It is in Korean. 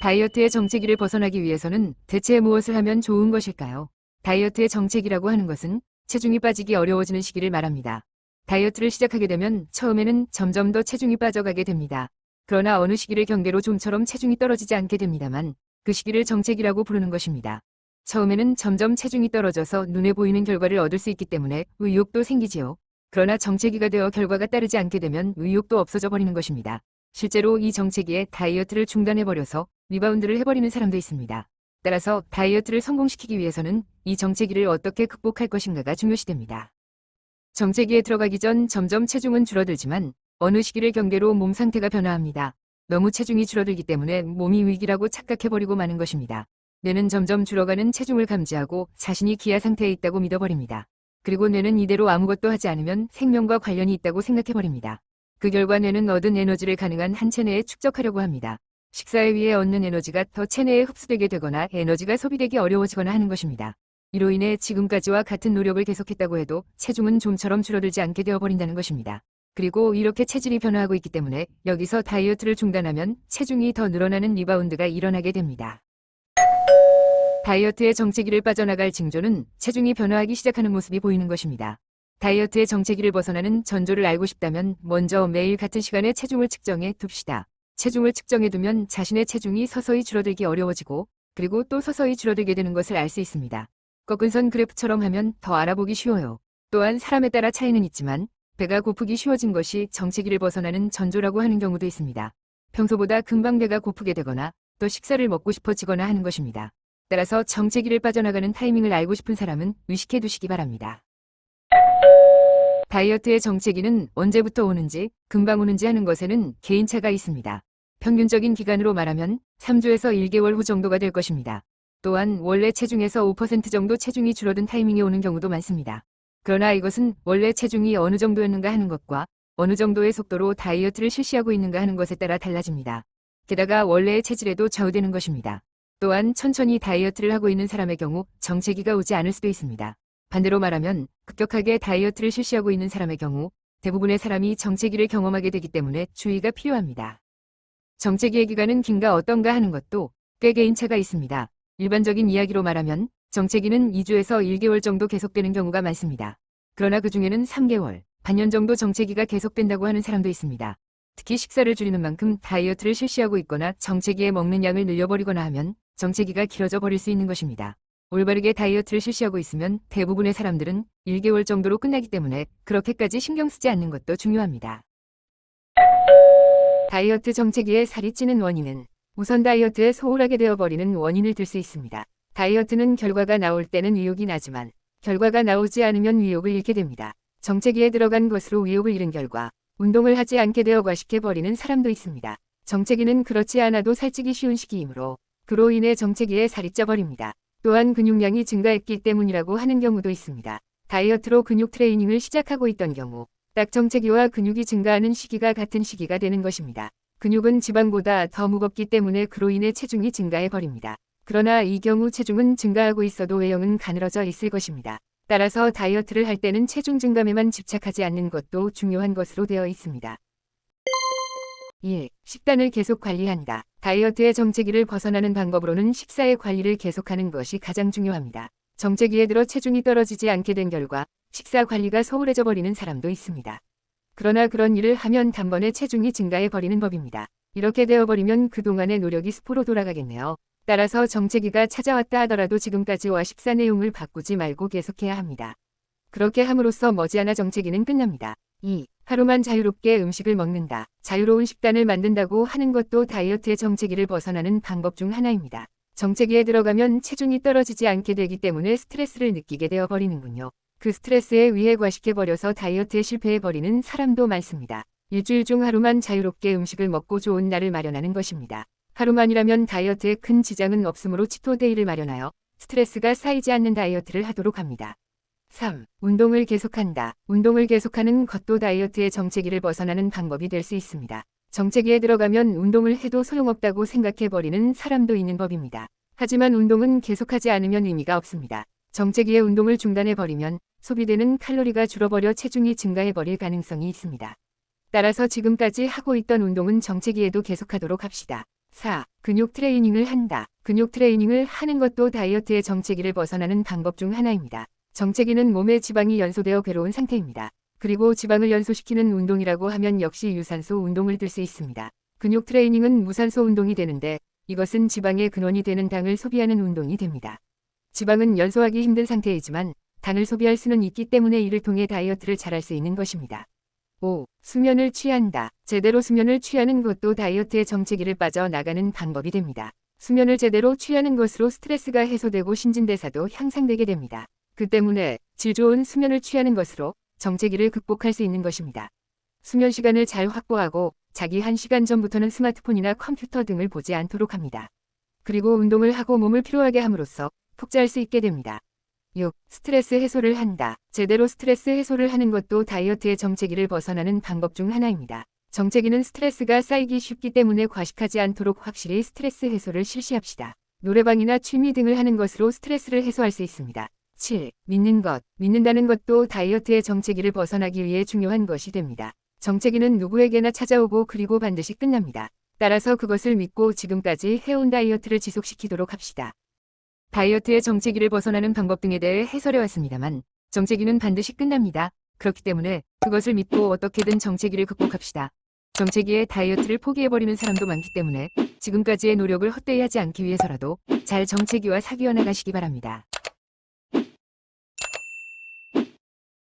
다이어트의 정체기를 벗어나기 위해서는 대체 무엇을 하면 좋은 것일까요? 다이어트의 정체기라고 하는 것은 체중이 빠지기 어려워지는 시기를 말합니다. 다이어트를 시작하게 되면 처음에는 점점 더 체중이 빠져가게 됩니다. 그러나 어느 시기를 경계로 좀처럼 체중이 떨어지지 않게 됩니다만 그 시기를 정체기라고 부르는 것입니다. 처음에는 점점 체중이 떨어져서 눈에 보이는 결과를 얻을 수 있기 때문에 의욕도 생기지요. 그러나 정체기가 되어 결과가 따르지 않게 되면 의욕도 없어져 버리는 것입니다. 실제로 이 정체기에 다이어트를 중단해버려서 리바운드를 해버리는 사람도 있습니다. 따라서 다이어트를 성공시키기 위해서는 이 정체기를 어떻게 극복할 것인가가 중요시됩니다. 정체기에 들어가기 전 점점 체중은 줄어들지만 어느 시기를 경계로 몸 상태가 변화합니다. 너무 체중이 줄어들기 때문에 몸이 위기라고 착각해버리고 마는 것입니다. 뇌는 점점 줄어가는 체중을 감지하고 자신이 기아 상태에 있다고 믿어버립니다. 그리고 뇌는 이대로 아무것도 하지 않으면 생명과 관련이 있다고 생각해버립니다. 그 결과 뇌는 얻은 에너지를 가능한 한 체내에 축적하려고 합니다. 식사에 의해 얻는 에너지가 더 체내에 흡수되게 되거나 에너지가 소비되기 어려워지거나 하는 것입니다. 이로 인해 지금까지와 같은 노력을 계속했다고 해도 체중은 좀처럼 줄어들지 않게 되어버린다는 것입니다. 그리고 이렇게 체질이 변화하고 있기 때문에 여기서 다이어트를 중단하면 체중이 더 늘어나는 리바운드가 일어나게 됩니다. 다이어트의 정체기를 빠져나갈 징조는 체중이 변화하기 시작하는 모습이 보이는 것입니다. 다이어트의 정체기를 벗어나는 전조를 알고 싶다면 먼저 매일 같은 시간에 체중을 측정해 둡시다. 체중을 측정해 두면 자신의 체중이 서서히 줄어들기 어려워지고 그리고 또 서서히 줄어들게 되는 것을 알 수 있습니다. 꺾은 선 그래프처럼 하면 더 알아보기 쉬워요. 또한 사람에 따라 차이는 있지만 배가 고프기 쉬워진 것이 정체기를 벗어나는 전조라고 하는 경우도 있습니다. 평소보다 금방 배가 고프게 되거나 또 식사를 먹고 싶어지거나 하는 것입니다. 따라서 정체기를 빠져나가는 타이밍을 알고 싶은 사람은 의식해 두시기 바랍니다. 다이어트의 정체기는 언제부터 오는지 금방 오는지 하는 것에는 개인차가 있습니다. 평균적인 기간으로 말하면 3주에서 1개월 후 정도가 될 것입니다. 또한 원래 체중에서 5% 정도 체중이 줄어든 타이밍이 오는 경우도 많습니다. 그러나 이것은 원래 체중이 어느 정도였는가 하는 것과 어느 정도의 속도로 다이어트를 실시하고 있는가 하는 것에 따라 달라집니다. 게다가 원래의 체질에도 좌우되는 것입니다. 또한 천천히 다이어트를 하고 있는 사람의 경우 정체기가 오지 않을 수도 있습니다. 반대로 말하면 급격하게 다이어트를 실시하고 있는 사람의 경우 대부분의 사람이 정체기를 경험하게 되기 때문에 주의가 필요합니다. 정체기의 기간은 긴가 어떤가 하는 것도 꽤 개인차가 있습니다. 일반적인 이야기로 말하면 정체기는 2주에서 1개월 정도 계속되는 경우가 많습니다. 그러나 그 중에는 3개월, 반년 정도 정체기가 계속된다고 하는 사람도 있습니다. 특히 식사를 줄이는 만큼 다이어트를 실시하고 있거나 정체기에 먹는 양을 늘려버리거나 하면 정체기가 길어져 버릴 수 있는 것입니다. 올바르게 다이어트를 실시하고 있으면 대부분의 사람들은 1개월 정도로 끝나기 때문에 그렇게까지 신경 쓰지 않는 것도 중요합니다. 다이어트 정체기에 살이 찌는 원인은 우선 다이어트에 소홀하게 되어버리는 원인을 들 수 있습니다. 다이어트는 결과가 나올 때는 의욕이 나지만 결과가 나오지 않으면 의욕을 잃게 됩니다. 정체기에 들어간 것으로 의욕을 잃은 결과 운동을 하지 않게 되어 과식해버리는 사람도 있습니다. 정체기는 그렇지 않아도 살찌기 쉬운 시기이므로 그로 인해 정체기에 살이 쪄버립니다. 또한 근육량이 증가했기 때문이라고 하는 경우도 있습니다. 다이어트로 근육 트레이닝을 시작하고 있던 경우 딱 정체기와 근육이 증가하는 시기가 같은 시기가 되는 것입니다. 근육은 지방보다 더 무겁기 때문에 그로 인해 체중이 증가해버립니다. 그러나 이 경우 체중은 증가하고 있어도 외형은 가늘어져 있을 것입니다. 따라서 다이어트를 할 때는 체중 증감에만 집착하지 않는 것도 중요한 것으로 되어 있습니다. 1. 식단을 계속 관리한다. 다이어트의 정체기를 벗어나는 방법으로는 식사의 관리를 계속하는 것이 가장 중요합니다. 정체기에 들어 체중이 떨어지지 않게 된 결과 식사 관리가 소홀해져 버리는 사람도 있습니다. 그러나 그런 일을 하면 단번에 체중이 증가해 버리는 법입니다. 이렇게 되어버리면 그동안의 노력이 수포로 돌아가겠네요. 따라서 정체기가 찾아왔다 하더라도 지금까지와 식사 내용을 바꾸지 말고 계속해야 합니다. 그렇게 함으로써 머지않아 정체기는 끝납니다. 2. 하루만 자유롭게 음식을 먹는다. 자유로운 식단을 만든다고 하는 것도 다이어트의 정체기를 벗어나는 방법 중 하나입니다. 정체기에 들어가면 체중이 떨어지지 않게 되기 때문에 스트레스를 느끼게 되어버리는군요. 그 스트레스에 의해 과식해버려서 다이어트에 실패해버리는 사람도 많습니다. 일주일 중 하루만 자유롭게 음식을 먹고 좋은 날을 마련하는 것입니다. 하루만이라면 다이어트에 큰 지장은 없으므로 치토데이를 마련하여 스트레스가 쌓이지 않는 다이어트를 하도록 합니다. 3. 운동을 계속한다. 운동을 계속하는 것도 다이어트의 정체기를 벗어나는 방법이 될 수 있습니다. 정체기에 들어가면 운동을 해도 소용없다고 생각해버리는 사람도 있는 법입니다. 하지만 운동은 계속하지 않으면 의미가 없습니다. 정체기에 운동을 중단해버리면 소비되는 칼로리가 줄어버려 체중이 증가해버릴 가능성이 있습니다. 따라서 지금까지 하고 있던 운동은 정체기에도 계속하도록 합시다. 4. 근육 트레이닝을 한다. 근육 트레이닝을 하는 것도 다이어트의 정체기를 벗어나는 방법 중 하나입니다. 정체기는 몸에 지방이 연소되어 괴로운 상태입니다. 그리고 지방을 연소시키는 운동이라고 하면 역시 유산소 운동을 들 수 있습니다. 근육 트레이닝은 무산소 운동이 되는데 이것은 지방의 근원이 되는 당을 소비하는 운동이 됩니다. 지방은 연소하기 힘든 상태이지만 당을 소비할 수는 있기 때문에 이를 통해 다이어트를 잘할 수 있는 것입니다. 5. 수면을 취한다. 제대로 수면을 취하는 것도 다이어트의 정체기를 빠져나가는 방법이 됩니다. 수면을 제대로 취하는 것으로 스트레스가 해소되고 신진대사도 향상되게 됩니다. 그 때문에 질 좋은 수면을 취하는 것으로 정체기를 극복할 수 있는 것입니다. 수면 시간을 잘 확보하고 자기 1시간 전부터는 스마트폰이나 컴퓨터 등을 보지 않도록 합니다. 그리고 운동을 하고 몸을 피로하게 함으로써 푹 잘 수 있게 됩니다. 6. 스트레스 해소를 한다. 제대로 스트레스 해소를 하는 것도 다이어트의 정체기를 벗어나는 방법 중 하나입니다. 정체기는 스트레스가 쌓이기 쉽기 때문에 과식하지 않도록 확실히 스트레스 해소를 실시합시다. 노래방이나 취미 등을 하는 것으로 스트레스를 해소할 수 있습니다. 7. 믿는 것. 믿는다는 것도 다이어트의 정체기를 벗어나기 위해 중요한 것이 됩니다. 정체기는 누구에게나 찾아오고 그리고 반드시 끝납니다. 따라서 그것을 믿고 지금까지 해온 다이어트를 지속시키도록 합시다. 다이어트의 정체기를 벗어나는 방법 등에 대해 해설해왔습니다만 정체기는 반드시 끝납니다. 그렇기 때문에 그것을 믿고 어떻게든 정체기를 극복합시다. 정체기에 다이어트를 포기해버리는 사람도 많기 때문에 지금까지의 노력을 헛되이 하지 않기 위해서라도 잘 정체기와 사귀어 나가시기 바랍니다.